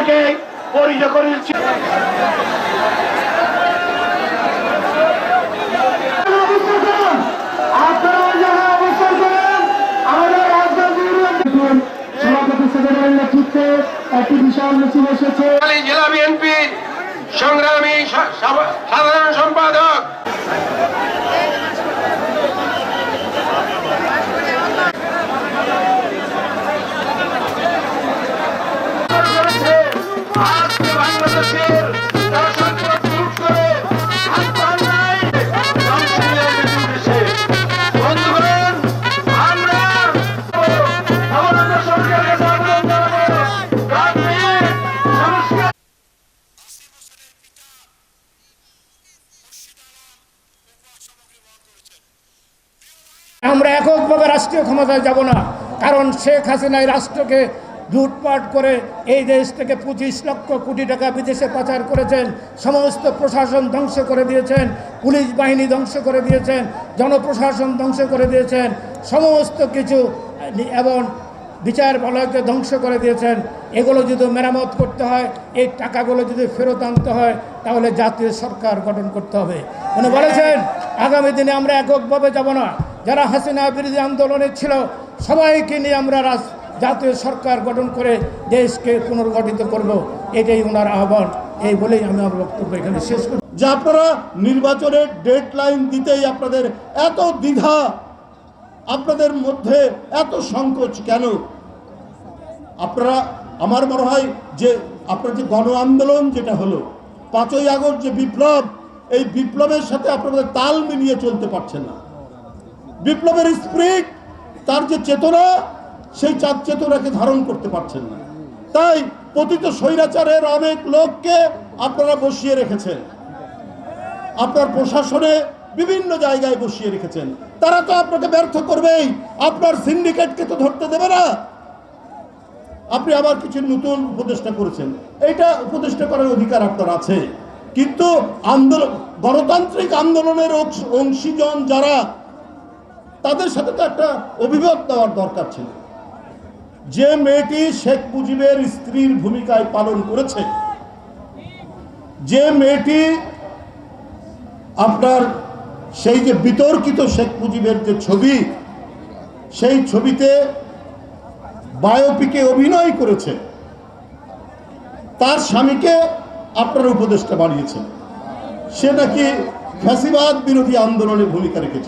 তাকে পরিচয় করে দিচ্ছি। জেলা বিএনপি সংগ্রামী সাধারণ সম্পাদক আমরা এককভাবে রাষ্ট্রীয় ক্ষমতায় যাব না, কারণ শেখ হাসিনা এই রাষ্ট্রকে লুটপাট করে এই দেশ থেকে 25 লক্ষ কোটি টাকা বিদেশে পাচার করেছেন, সমস্ত প্রশাসন ধ্বংস করে দিয়েছেন, পুলিশ বাহিনী ধ্বংস করে দিয়েছেন, জনপ্রশাসন ধ্বংস করে দিয়েছেন, সমস্ত কিছু এবং বিচার বলয়কে ধ্বংস করে দিয়েছেন। এগুলো যদি মেরামত করতে হয়, এই টাকাগুলো যদি ফেরত আনতে হয়, তাহলে জাতীয় সরকার গঠন করতে হবে। উনি বলেছেন আগামী দিনে আমরা এককভাবে যাব না, যারা হাসিনা বিরোধী আন্দোলনে ছিল সবাইকে নিয়ে আমরা জাতীয় সরকার গঠন করে দেশকে পুনর্গঠিত করব, এটাই ওনার আহ্বান। এই বলেই আমি আমার বক্তব্য এখানে শেষ করি। যে আপনারা নির্বাচনের ডেডলাইন দিতেই আপনাদের এত দ্বিধা, আপনাদের মধ্যে এত সংকোচ কেন? আপনারা, আমার মনে হয় যে আপনার যে গণ আন্দোলন যেটা হলো 5ই আগস্ট যে বিপ্লব, এই বিপ্লবের সাথে আপনাদের তাল মিলিয়ে চলতে পারছেন না। বিপ্লবের স্পিরিট, তার যে চেতনা, সেই চেতনাকে ধারণ করতে পারছেন না। তাই পতিত স্বৈরাচারের অনেক লোককে আপনারা বসিয়ে রেখেছেন, আপনার প্রশাসনে বিভিন্ন জায়গায় বসিয়ে রেখেছেন। তারা তো আপনাকে ব্যর্থ করবেই, আপনার সিন্ডিকেটকে তো ধরতে দেবে না। আপনি আবার কিছু নতুন উপদেষ্টা করেছেন, এইটা উপদেষ্টা করার অধিকার আপনার আছে, কিন্তু আন্দোলন, গণতান্ত্রিক আন্দোলনের অংশীজন যারা, তাদের সাথে তো একটা অভিমত দেওয়ার দরকার ছিল। যে মেয়েটি শেখ মুজিবের স্ত্রীর ভূমিকায় পালন করেছে, যে মেয়েটি আপনার সেই যে বিতর্কিত শেখ মুজিবের যে ছবি, সেই ছবিতে বায়োপিকে অভিনয় করেছে, তার স্বামীকে আপনারা উপদেষ্টা বানিয়েছেন। সে নাকি ফ্যাসিবাদ বিরোধী আন্দোলনে ভূমিকা রেখেছে।